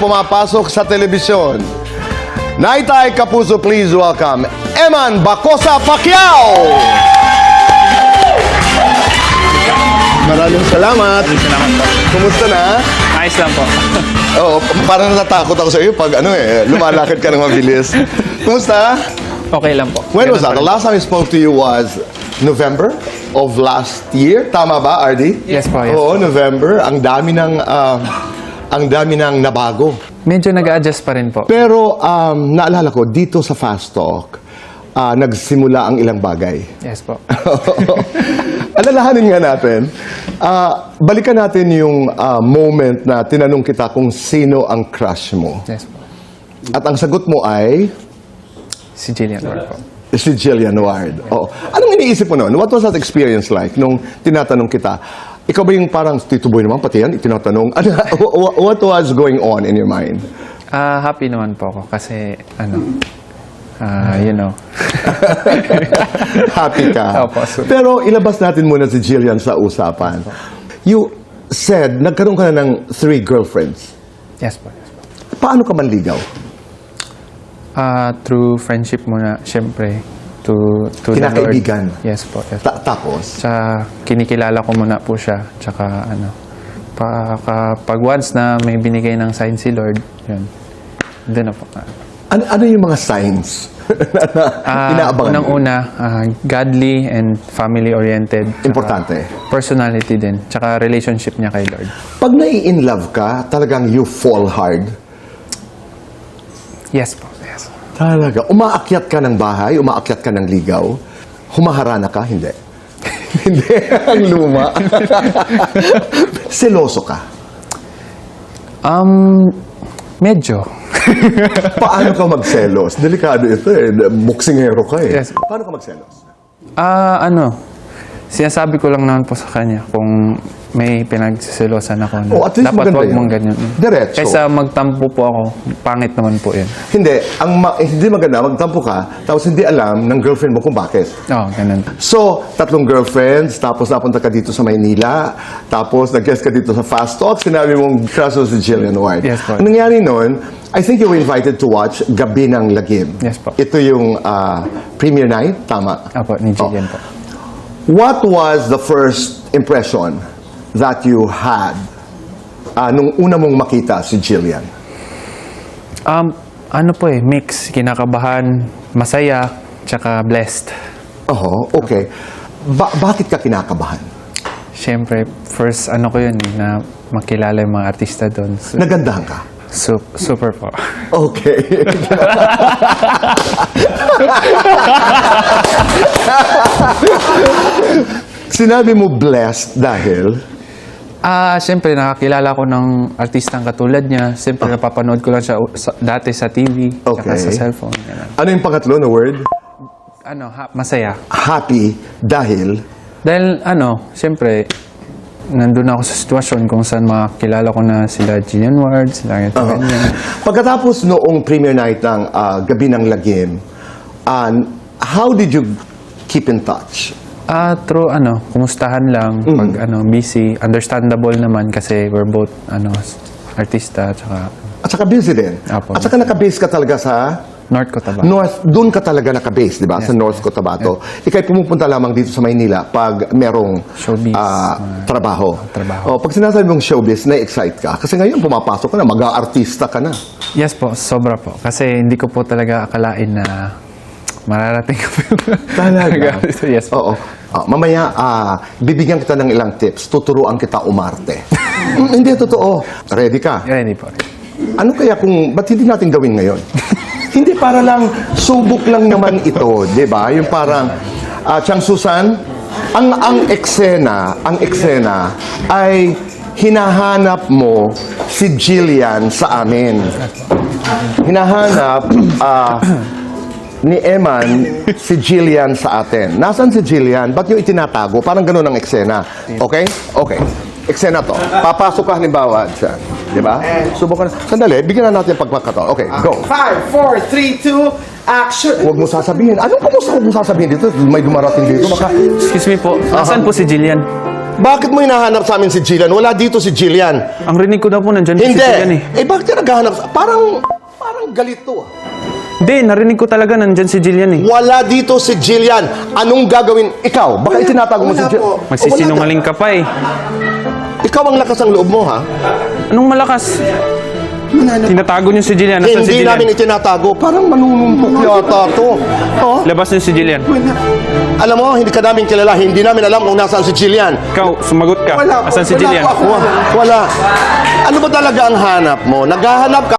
pumapasok sa telebisyon. Naitay Kapuso, please welcome Eman Bacosa Pacquiao! Maraming salamat. Salamat po. Kumusta na? Ayos lang po. Oo, parang natatakot ako sa iyo pag lumalakad ka ng mabilis. Kumusta? Okay lang po. When was that? The last time I spoke to you was November of last year. Tama ba, RD? Yes po, yes. Oo, November. Ang dami ng nabago. Medyo nag-a-adjust pa rin po. Pero naalala ko, dito sa Fast Talk, nagsimula ang ilang bagay. Yes po. Alalahanin nga natin, balikan natin yung moment na tinanong kita kung sino ang crush mo. Yes po. At ang sagot mo ay Si Jillian Ward po. si Jillian Ward. Oo. Anong iniisip mo noon? What was that experience like nung tinatanong kita? Ikaw ba yung parang, Tito Boy naman, pati yan, itinatanong? What was going on in your mind? Happy naman po ako kasi, you know. Happy ka. Opo, sir. Pero ilabas natin muna si Jillian sa usapan. You said, nagkaroon ka na ng 3 girlfriends. Yes po. Yes po. Paano ka manligaw? Through friendship muna, syempre. To the Kinakaibigan? Lord. Yes po. Yes. Tapos? Tsaka kinikilala ko muna po siya. Tsaka pag once na may binigay ng sign si Lord, yun. Doon na po. Ano yung mga signs na inaabangan mo? Unang-una, godly and family-oriented. Tsaka Importante. Personality din. Tsaka relationship niya kay Lord. Pag nai-in love ka, talagang you fall hard. Yes po. Yes. Talaga. Umaakyat ka ng bahay, umaakyat ka ng ligaw, humaharana ka, hindi. Hindi, ang luma. Seloso ka. Medyo. Paano ka magselos? Delikado ito eh. Boksingero ka eh. Yes. Paano ka magselos? Sinasabi ko lang naman po sa kanya kung may pinagsiselosan ako na At least dapat maganda wag yun. mong ganyan. Diretso. Kaysa magtampo po ako, pangit naman po yun. Hindi. Hindi maganda, magtampo ka, tapos hindi alam ng girlfriend mo kung bakit. Oo, ganun. So, 3 girlfriends, tapos napunta ka dito sa Maynila, tapos nag-guest ka dito sa Fast Talk, sinabi mong crush mo si Jillian Ward. Yes po. Ang nangyari noon, I think you were invited to watch Gabi ng Lagim. Yes po. Ito yung premiere night, tama? Opo, ni Jillian po. What was the first impression that you had nung una mong makita si Jillian? Ano po mix. Kinakabahan, masaya, tsaka blessed. Okay. Bakit ka kinakabahan? Siyempre, first ko yun na makilala yung mga artista doon. So, Nagandahan ka? super po. Okay. Sinabi mo blessed dahil? Siyempre, nakakilala ko ng artistang katulad niya. Siyempre, napapanood ko lang siya dati sa TV, Okay. tsaka sa cellphone. Ganun. Ano yung pangatlo na word? Masaya. Happy dahil? Dahil, siyempre, nandun ako sa sitwasyon kung saan makakilala ko na sila Jillian Ward, sila ganyan. Pagkatapos noong premiere night ng Gabi ng Lagim, how did you keep in touch? Through, kumustahan lang, pag, busy, understandable naman kasi we're both, artista, tsaka At saka busy din. Apo. At saka nakabase ka talaga sa North Cotabato. doon ka talaga nakabase, di ba? Sa Yes. North Cotabato. Ika'y pumupunta lamang dito sa Maynila pag merong Showbiz. trabaho. Trabaho. Pag sinasabi mong showbiz, na-excite ka. Kasi ngayon, pumapasok ka na, mag-aartista ka na. Yes po, sobra po. Kasi hindi ko po talaga akalain na mararating ko po. Talaga? Yes po. Oo. Mamaya, bibigyan kita ng ilang tips. Tuturuan kita umarte. Hindi, totoo. Ready ka? Ready po. Ano kaya kung, ba't hindi natin gawin ngayon? Hindi, para lang, subok lang naman ito, di ba? Yung parang, Chang Susan, ang eksena ay hinahanap mo si Jillian sa amin. Hinahanap ni Eman si Jillian sa atin. Nasaan si Jillian? Ba't yung itinatago? Parang ganun ang eksena. Okay? Okay. Eksena to. Papasok ka halimbawa dyan. Di ba? Subukan na. Sandali, bigyan na natin pagkakataon. Okay, go. 5, 4, 3, 2, action! Huwag mo sasabihin. Anong kumusta huwag mo sasabihin dito? May dumarating dito. Baka, Excuse me po, nasaan po si Jillian? Bakit mo hinahanap sa amin si Jillian? Wala dito si Jillian. Ang rinig ko daw po nandyan si Hindi. Jillian eh. Bakit ka naghahanap? Parang galit to. Hindi, narinig ko talaga nandyan si Jillian eh. Wala dito si Jillian. Anong gagawin? Ikaw, baka itinatago mo si wala Jillian. po. Magsisinungaling ka pa eh. Ikaw ang lakas ng loob mo, ha? Anong malakas? Tinatago niyo si Jillian. Nasaan si Hindi Jillian? namin itinatago. Parang manunumpok yata to. Oh? Labas niyo si Jillian. Alam mo, hindi ka namin kilala. Hindi namin alam kung nasaan si Jillian. Ikaw, sumagot ka. Wala po. Asan si Wala Jillian? po ako. Wala. Ano ba talaga ang hanap mo? Naghahanap ka